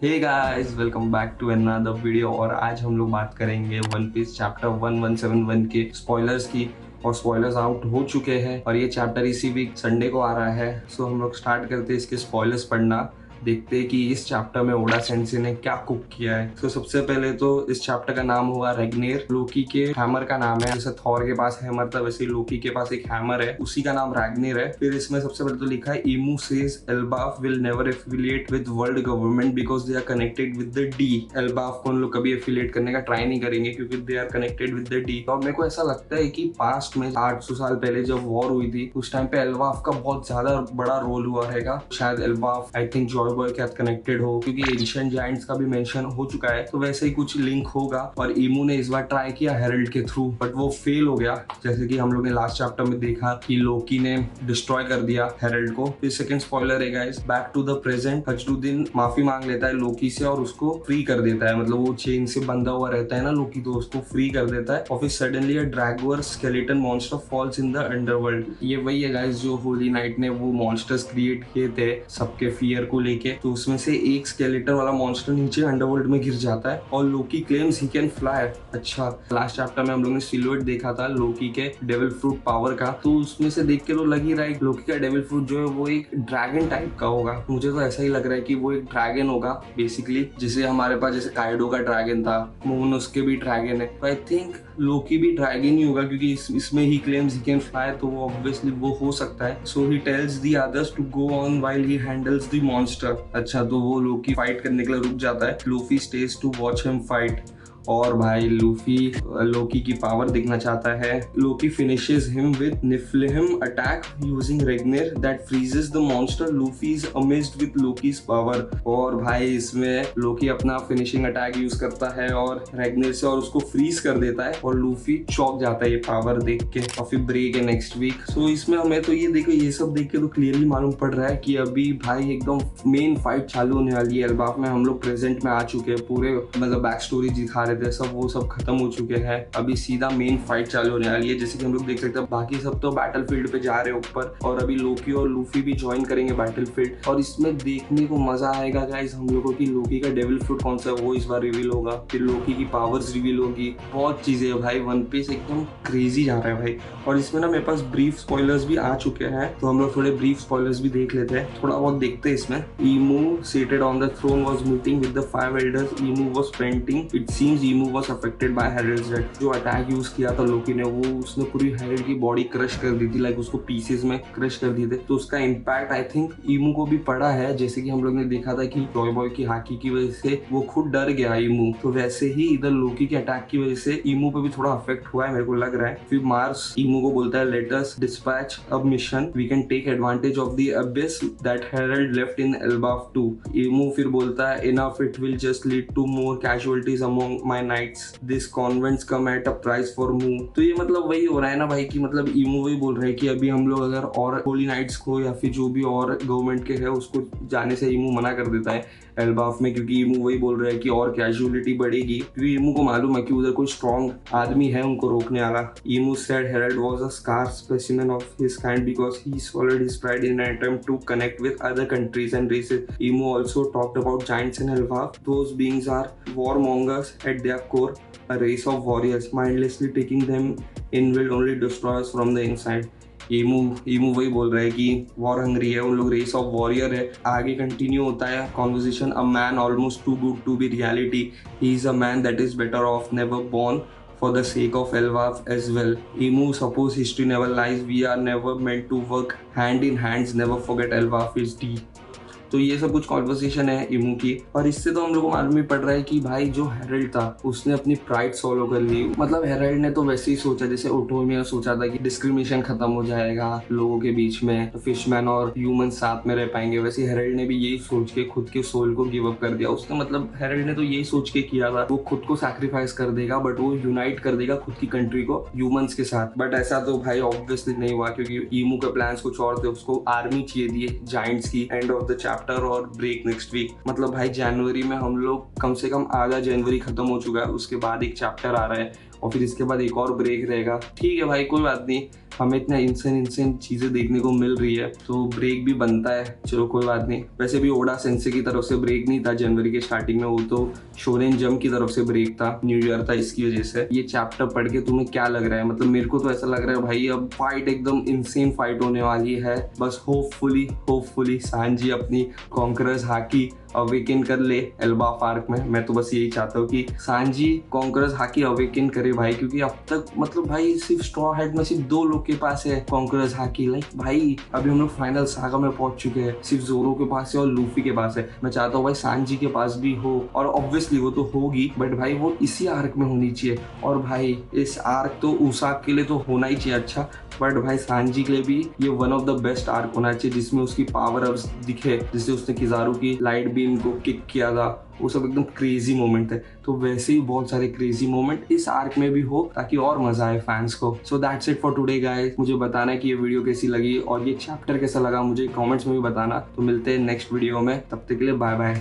Hey guys, welcome back to another video. और आज हम लोग बात करेंगे वन पीस चैप्टर 1171 के स्पॉयलर्स की। और स्पॉयलर्स आउट हो चुके हैं और ये चैप्टर इसी वीक संडे को आ रहा है। सो हम लोग स्टार्ट करते हैं इसके स्पॉयलर्स पढ़ना। देखते हैं कि इस चैप्टर में ओडा सेंसी ने क्या कुक किया है। तो सबसे पहले तो इस चैप्टर का नाम हुआ रैग्नेर। लोकी के हैमर का नाम है, जैसे थॉर के पास हैमर था वैसे लोकी के पास एक हैमर है, उसी का नाम रैग्नेर है। फिर इसमें सबसे पहले तो लिखा है Imu says Elbaf will never affiliate with world government because they are connected with the D. Elbaf को उन लोग कभी एफिलिएट करने का ट्राई नहीं करेंगे क्योंकि they are connected with the D. तो मेरे को ऐसा लगता है कि पास्ट में 800 साल पहले जब वॉर हुई थी उस टाइम पे एल्बाफ का बहुत ज्यादा बड़ा रोल हुआ रहेगा। शायद Elbaf I think Joy boy के साथ कनेक्टेड हो, क्योंकि एंशिएंट जायंट्स का भी मेंशन हो चुका है, तो वैसे ही कुछ लिंक होगा। और ईमू ने इस बार ट्राई किया हेरल्ड के थ्रू, बट वो फेल हो गया। जैसे कि हम लोग ने लास्ट चैप्टर में देखा कि लोकी ने डिस्ट्रॉय कर दिया हेरल्ड को। फिर सेकंड स्पॉइलर है guys, back to the present. हचडुद्दीन माफी मांग लेता है लोकी से और उसको फ्री कर देता है। मतलब वो चेन से बंधा हुआ रहता है ना लोकी, तो उसको फ्री कर देता है। और फिर सडनली अ ड्रैगवर skeleton monster falls in the underworld. ये वही है गाइस जो होली नाइट ने वो मॉन्स्टर्स क्रिएट किए थे सबके फियर को लेके। तो उसमें से एक स्केलेटन वाला मॉन्स्टर नीचे अंडरवर्ल्ड में गिर जाता है और लोकी क्लेम्स ही कैन फ्लाई। अच्छा, लास्ट चैप्टर में हम लोग ने सिलुएट देखा था लोकी के डेविल फ्रूट पावर का, तो उसमें से देख के तो लग ही रहा है लोकी का डेविल फ्रूट जो है वो एक ड्रैगन टाइप का होगा। मुझे तो ऐसा ही लग रहा है कि वो एक ड्रैगन होगा बेसिकली, जिसे हमारे पास जैसे काइडो का ड्रैगन था, मून उसके भी ड्रैगन है। तो आई थिंक लोकी भी ड्रैगन ही होगा क्योंकि इसमें ही क्लेम्स ही कैन फ्लाई, तो वो ऑब्वियसली वो हो सकता है। So he tells the others to go on while he handles the monster. अच्छा, तो वो लोकी फाइट करने के लिए रुक जाता है। Luffy stays to watch him fight. और भाई लूफी लोकी की पावर देखना चाहता है। Loki finishes him with Niflheim attack using Ragnir that freezes the monster. Luffy is amazed with Loki's power. और भाई इसमें लोकी अपना फिनिशिंग अटैक यूज करता है और रेग्नेर से और उसको फ्रीज कर देता है और लूफी चौंक जाता है ये पावर देख के। और फिर ब्रेक है नेक्स्ट वीक। सो इसमें हमें तो ये देखो, ये सब देख के तो क्लियरली मालूम पड़ रहा है कि अभी भाई एकदम मेन फाइट चालू होने वाली है। एल्बाफ में हम लोग प्रेजेंट में आ चुके हैं, पूरे मतलब बैक स्टोरी दिखा थे सब, वो सब खत्म हो चुके हैं। अभी सीधा मेन फाइट चालू होने वाली है। जैसे कि हम लोग देख सकते हैं बाकी सब तो बैटलफील्ड पे जा रहे हैं ऊपर, और अभी लोकी और लूफी भी ज्वाइन करेंगे बैटलफील्ड। और इसमें देखने को मजा आएगा गाइस हम लोगों की। लोकी का डेविल फ्रूट कौन सा है वो इस बार रिवील होगा, फिर लोकी की पावर्स रिवील होगी, बहुत चीजें है भाई। वन पीस एकदम क्रेजी जा रहा है भाई। और इसमें ना मेरे पास ब्रीफ स्पॉयलर्स भी आ चुके हैं, तो हम लोग थोड़े ब्रीफ स्पॉयलर्स भी देख लेते हैं, थोड़ा बहुत देखते हैं इसमें। ईमू seated on the throne was meeting with the five elders. ईमू was fainting. It seems ईमू was affected by Herald's death. जो अटैक यूज किया था लोकी ने, वो उसने पूरी हेरल्ड की बॉडी क्रश कर दी थी, लाइक उसको पीसेस में क्रश कर दिए थे। तो उसका इम्पैक्ट आई थिंक ईमू को भी पड़ा है। जैसे कि हम लोग ने देखा था कि जॉय बॉय की हाकी की वजह से वो खुद डर गया ईमू, तो वैसे ही इधर लोकी के अटैक की वजह से ईमू पे भी थोड़ा अफेक्ट हुआ है मेरे को लग रहा है। फिर मार्स ईमू को बोलता है let us dispatch a mission, we can take advantage of the abyss that Harald left in Elbaf 2। Imu फिर बोलता है enough, it will just lead to more casualties among my knights, this convents come at a price for move. तो ये मतलब वही हो रहा है ना भाई कि मतलब ईमू वही बोल रहे हैं कि अभी हम लोग अगर और होली नाइट्स को या फिर जो भी और गवर्नमेंट के है उसको जाने से ईमू मना कर देता है एल्बाफ में, क्योंकि ईमू वही बोल रहे हैं कि और कैजुअलिटी बढ़ेगी, क्योंकि ईमू को मालूम है कि उधर कोई स्ट्रॉन्ग आदमी है उनको रोकने वाला। Imu said Harald was a scarce specimen of his kind because he swallowed his pride in an attempt to connect with other countries and races. Emu also talked about giants in Elbaf. Those beings are warmongers at their core, a race of warriors. Mindlessly taking them in will only destroy us from the inside. ईमू वही बोल रहा है कि war hungry है, उन लोग race of warrior है। आगे कंटिन्यू होता है conversation, a man almost too good to be reality, he is a man that is better off never born for the sake of Elbaf as well. Emu suppose history never lies, we are never meant to work hand in hands, never forget Elbaf is D. तो ये सब कुछ conversation है ईमू की। और इससे तो हम लोग को मालूम ही पड़ रहा है कि भाई जो हेरल्ड था उसने अपनी प्राइड सोलो कर ली। मतलब हेरल्ड ने तो वैसे ही सोचा जैसे ओटोमी ने सोचा था कि डिस्क्रिमिनेशन खत्म हो जाएगा लोगों के बीच में, तो फिशमैन और ह्यूमन साथ में रह पाएंगे, वैसे हेरल्ड ने भी यही सोच के खुद के सोल को गिव अप कर दिया उसने। मतलब हेरल्ड ने तो यही सोच के किया था वो खुद को सैक्रिफाइस कर देगा, बट वो यूनाइट कर देगा खुद की कंट्री को ह्यूमंस के साथ। बट ऐसा तो भाई ऑब्वियसली नहीं हुआ, क्योंकि ईमू के प्लान्स कुछ और थे, उसको आर्मी चाहिए थी जायंट्स की। एंड ऑफ द चैप्टर और ब्रेक नेक्स्ट वीक। मतलब भाई जनवरी में हम लोग कम से कम आधा जनवरी खत्म हो चुका है, उसके बाद एक चैप्टर आ रहा है और फिर इसके बाद एक और ब्रेक रहेगा। ठीक है भाई, कोई बात नहीं, हमें इतना इंसेंट चीजें देखने को मिल रही है, तो ब्रेक भी बनता है। चलो कोई बात नहीं। वैसे भी ओडा सेंसे की तरफ से ब्रेक नहीं था जनवरी के स्टार्टिंग में, वो तो शोनेन जंप की तरफ से ब्रेक था, न्यू ईयर था, इसकी वजह से। ये चैप्टर पढ़ के तुम्हें क्या लग रहा है? मतलब मेरे को तो ऐसा लग रहा है भाई अब फाइट एकदम इंसेन फाइट होने वाली है। बस होपफुली सांजी अपनी कॉन्करर्स हाकी अवेकन कर ले एल्बा पार्क में। मैं तो बस यही चाहता हूँ कि सांजी कॉन्करर्स हाकी अवेकन करे भाई, क्योंकि अब तक मतलब भाई सिर्फ स्ट्रॉ हेड में सिर्फ 2 लोग के पास है कॉन्करर्स हाकी। लाइक भाई अभी हम लोग फाइनल सागा में पहुंच चुके हैं, सिर्फ जोरो के पास है और लूफी के पास है। मैं चाहता हूँ भाई सांजी के पास भी हो, और ऑब्वियसली वो तो होगी, बट भाई वो इसी आर्क में होनी चाहिए। और भाई इस आर्क तो उसाक के लिए तो होना ही चाहिए अच्छा, बट भाई सांजी के लिए भी ये one of the best arc होना चाहिए, जिसमें उसकी पावर अप्स दिखे, जिससे उसने किजारू की लाइट बीम को किक किया था, वो सब एकदम क्रेजी मोमेंट थे। तो वैसे ही बहुत सारे क्रेजी मोमेंट इस आर्क में भी हो, ताकि और मजा आए फैंस को। So that's it for today guys. मुझे बताना है कि ये वीडियो कैसी लगी और ये चैप्टर कैसा लगा, मुझे कमेंट्स में भी बताना। तो मिलते हैं नेक्स्ट वीडियो में, तब तक के लिए बाय बाय।